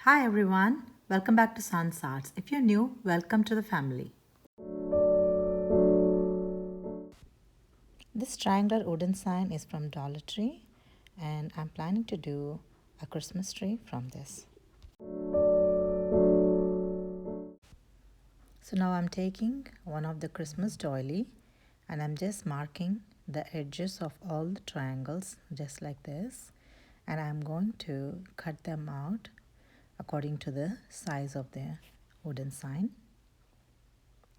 Hi everyone, welcome back to Sans Arts. If you're new, welcome to the family. This triangular wooden sign is from Dollar Tree and I'm planning to do a Christmas tree from this. So now I'm taking one of the Christmas doily and I'm just marking the edges of all the triangles just like this, and I'm going to cut them out according to the size of the wooden sign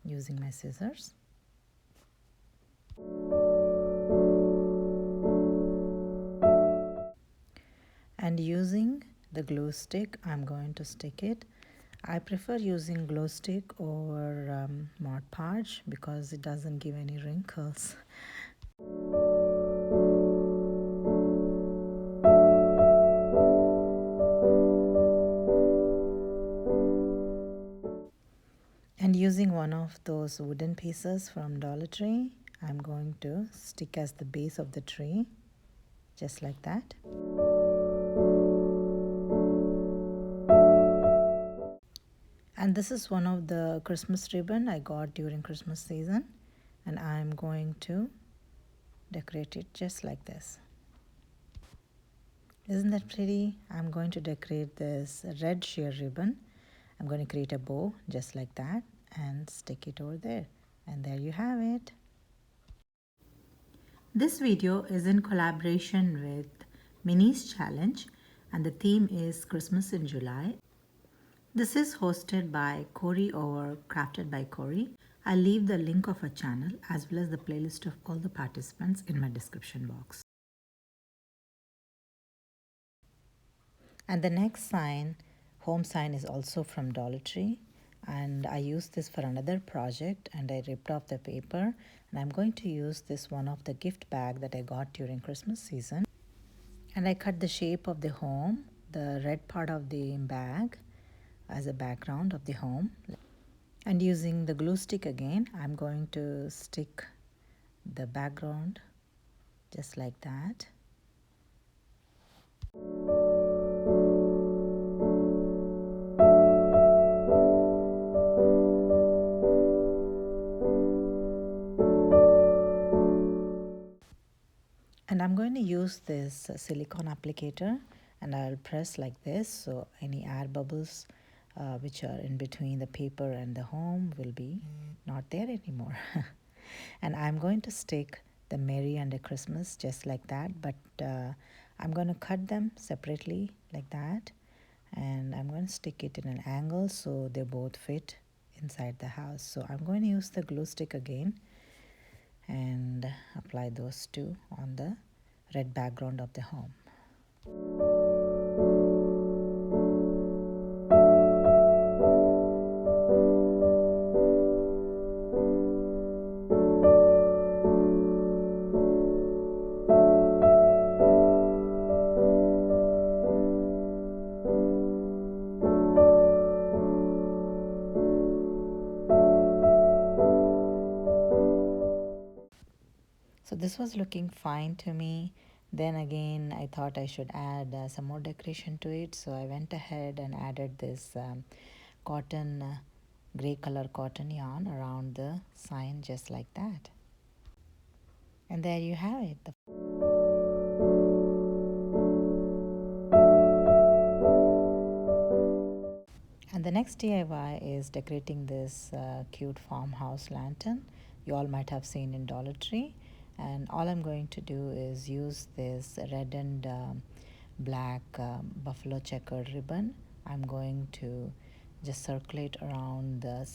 using my scissors. And using the glue stick, I'm going to stick it. I prefer using glue stick over Mod Podge because it doesn't give any wrinkles. And using one of those wooden pieces from Dollar Tree, I'm going to stick as the base of the tree, just like that. And this is one of the Christmas ribbon I got during Christmas season, and I'm going to decorate it just like this. Isn't that pretty? I'm going to decorate this red sheer ribbon. I'm going to create a bow just like that and stick it over there. And there you have it. This video is in collaboration with Minnie's Challenge, and the theme is Christmas in July. This is hosted by Corie or Crafted by Corie. I'll leave the link of her channel as well as the playlist of all the participants in my description box. And the next sign, home sign, is also from Dollar Tree, and I used this for another project and I ripped off the paper, and I'm going to use this one of the gift bag that I got during Christmas season. And I cut the shape of the home, the red part of the bag, as a background of the home. And using the glue stick again, I'm going to stick the background just like that. And I'm going to use this silicone applicator, and I'll press like this so any air bubbles which are in between the paper and the home will be not there anymore. And I'm going to stick the Merry and the Christmas just like that, but I'm going to cut them separately like that, and I'm going to stick it in an angle so they both fit inside the house. So I'm going to use the glue stick again and apply those two on the red background of the home. So this was looking fine to me. Then again, I thought I should add some more decoration to it. So I went ahead and added this cotton, gray color cotton yarn around the sign just like that. And there you have it. And the next DIY is decorating this cute farmhouse lantern you all might have seen in Dollar Tree. And all I'm going to do is use this red and black buffalo checkered ribbon. I'm going to just circulate around the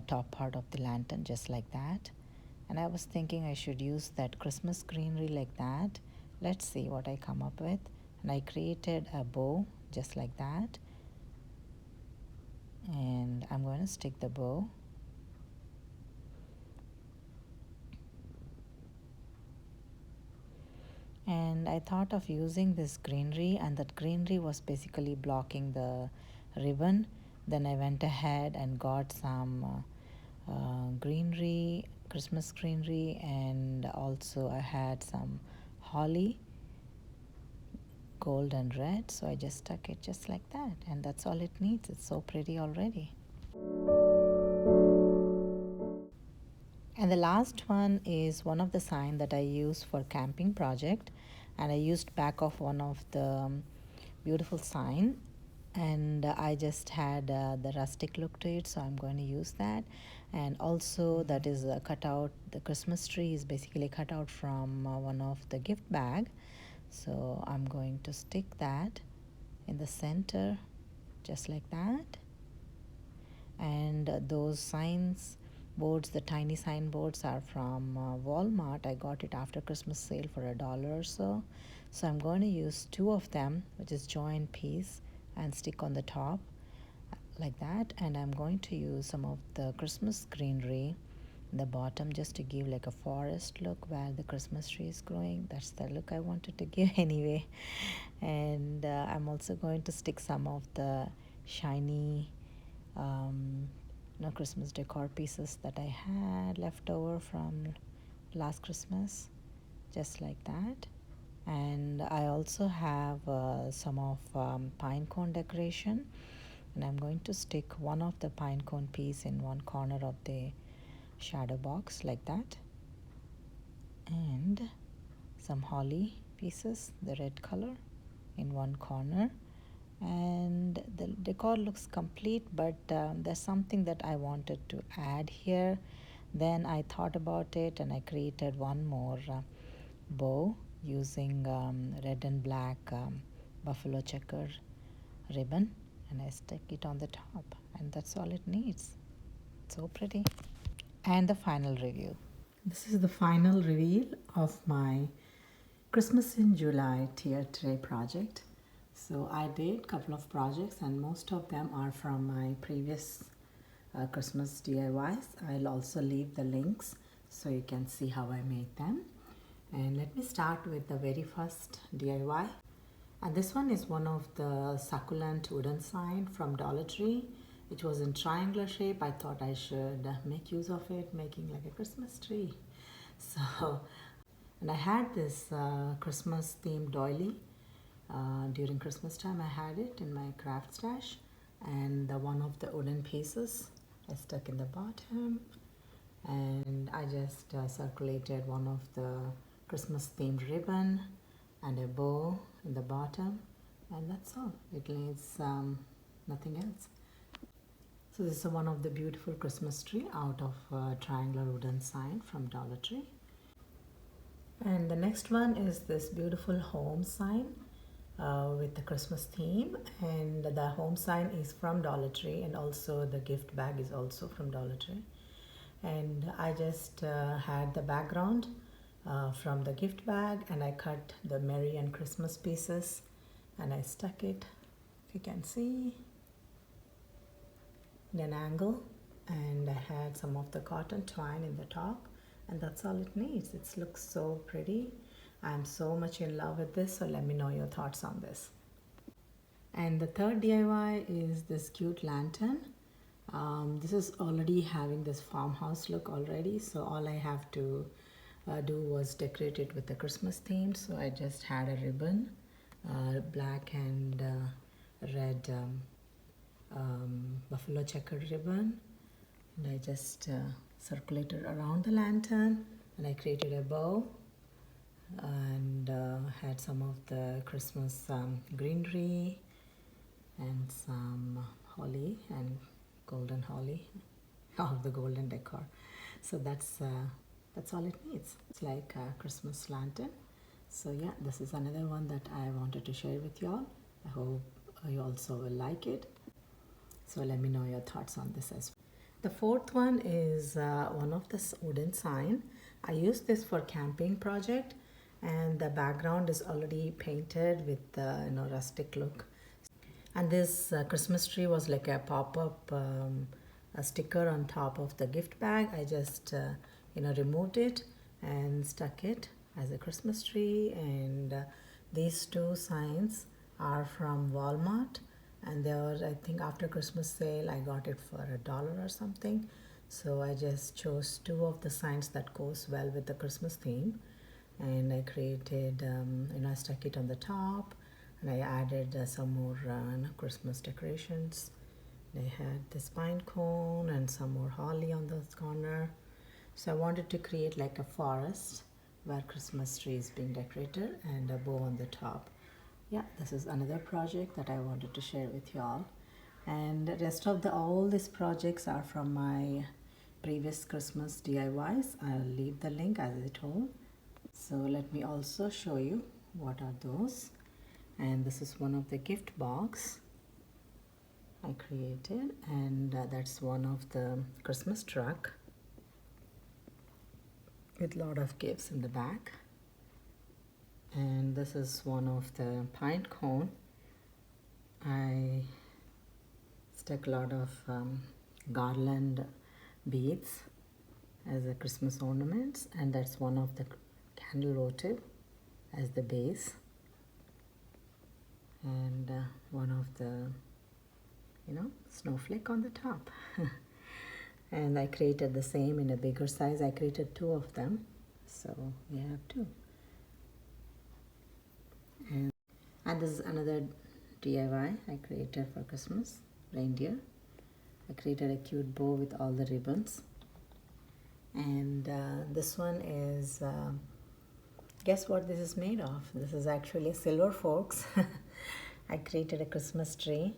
top part of the lantern just like that. And I was thinking I should use that Christmas greenery like that. Let's see what I come up with. And I created a bow just like that. And I'm going to stick the bow. And I thought of using this greenery, and that greenery was basically blocking the ribbon. Then I went ahead and got some greenery, Christmas greenery, and also I had some holly gold and red, so I just stuck it just like that, and that's all it needs. It's so pretty already. And the last one is one of the sign that I use for camping project, and I used back of one of the beautiful sign, and I just had the rustic look to it, so I'm going to use that. And also that is cut out, the Christmas tree is basically cut out from one of the gift bag, so I'm going to stick that in the center just like that. And those signs boards, the tiny sign boards, are from Walmart. I got it after Christmas sale for $1 or so. So I'm going to use two of them, which is joint piece, and stick on the top like that. And I'm going to use some of the Christmas greenery in the bottom just to give like a forest look where the Christmas tree is growing. That's the look I wanted to give anyway. And I'm also going to stick some of the shiny Christmas decor pieces that I had left over from last Christmas, just like that. And I also have some of pine cone decoration, and I'm going to stick one of the pine cone piece in one corner of the shadow box like that, and some holly pieces, the red color, in one corner. And the decor looks complete, but there's something that I wanted to add here. Then I thought about it and I created one more bow using red and black buffalo checker ribbon, and I stick it on the top, and that's all it needs. So pretty. And the final review. This is the final reveal of my Christmas in July tier tray project. So I did a couple of projects, and most of them are from my previous Christmas DIYs. I'll also leave the links so you can see how I made them. And let me start with the very first DIY. And this one is one of the succulent wooden sign from Dollar Tree, which was in triangular shape. I thought I should make use of it, making like a Christmas tree. So, and I had this Christmas themed doily. During Christmas time I had it in my craft stash, and one of the wooden pieces I stuck in the bottom, and I just circulated one of the Christmas themed ribbon and a bow in the bottom, and that's all. It needs nothing else. So this is one of the beautiful Christmas tree out of triangular wooden sign from Dollar Tree. And the next one is this beautiful home sign with the Christmas theme, and the home sign is from Dollar Tree, and also the gift bag is also from Dollar Tree. And I just had the background from the gift bag, and I cut the Merry and Christmas pieces and I stuck it, if you can see, in an angle, and I had some of the cotton twine in the top, and that's all it needs. It looks so pretty. I'm so much in love with this, so let me know your thoughts on this. And the third DIY is this cute lantern. This is already having this farmhouse look already, so all I have to do was decorate it with the Christmas theme. So I just had a ribbon, black and red buffalo checkered ribbon, and I just circulated around the lantern, and I created a bow, and had some of the Christmas greenery and some holly and golden holly of the golden decor. So that's all it needs. It's like a Christmas lantern. So yeah, this is another one that I wanted to share with y'all. I hope you also will like it. So let me know your thoughts on this as well. The fourth one is one of the wooden sign. I used this for camping project, and the background is already painted with rustic look. And this Christmas tree was like a pop-up a sticker on top of the gift bag. I just removed it and stuck it as a Christmas tree. And these two signs are from Walmart, and they were, I think, after Christmas sale I got it for $1 or something. So I just chose two of the signs that goes well with the Christmas theme, and I created I stuck it on the top. and I added some more Christmas decorations. They had this pine cone and some more holly on the corner. So I wanted to create like a forest where Christmas tree is being decorated and a bow on the top. Yeah, this is another project that I wanted to share with you all. And the rest of all these projects are from my previous Christmas DIYs. I'll leave the link as I told. So let me also show you what are those. And this is one of the gift box I created, and that's one of the Christmas truck with a lot of gifts in the back. And this is one of the pine cone. I stuck a lot of garland beads as a Christmas ornaments, and that's one of the candle votive as the base, and one of the snowflake on the top. And I created the same in a bigger size. I created 2 of them, so we have 2. And this is another DIY I created for Christmas, reindeer. I created a cute bow with all the ribbons. And this one is, guess what this is made of? This is actually silver forks. I created a Christmas tree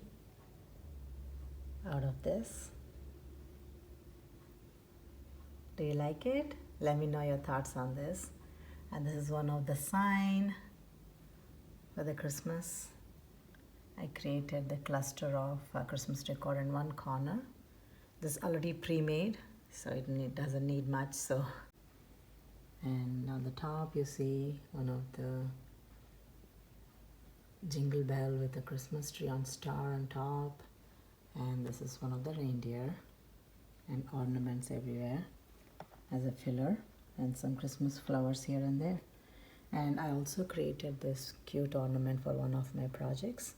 out of this. Do you like it? Let me know your thoughts on this. And this is one of the sign for the Christmas. I created the cluster of Christmas decor in one corner. This is already pre-made, so it doesn't need much. So, and on the top you see one of the jingle bell with a Christmas tree on star on top. And this is one of the reindeer and ornaments everywhere as a filler, and some Christmas flowers here and there. And I also created this cute ornament for one of my projects.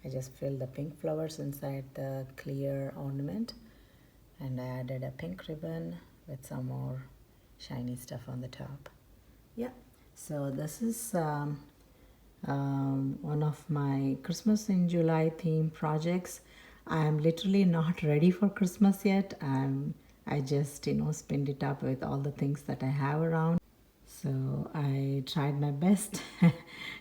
I just filled the pink flowers inside the clear ornament, and I added a pink ribbon with some more shiny stuff on the top. Yeah, so this is one of my Christmas in July theme projects. I am literally not ready for Christmas yet. I just spinned it up with all the things that I have around. So I tried my best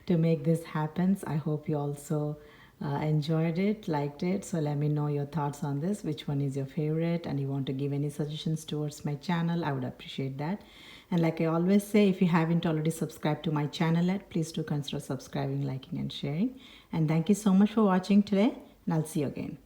to make this happen. I hope you also enjoyed it, liked it. So let me know your thoughts on this. Which one is your favorite? And you want to give any suggestions towards my channel, I would appreciate that. And like I always say, if you haven't already subscribed to my channel yet, please do consider subscribing, liking, and sharing. And thank you so much for watching today, and I'll see you again.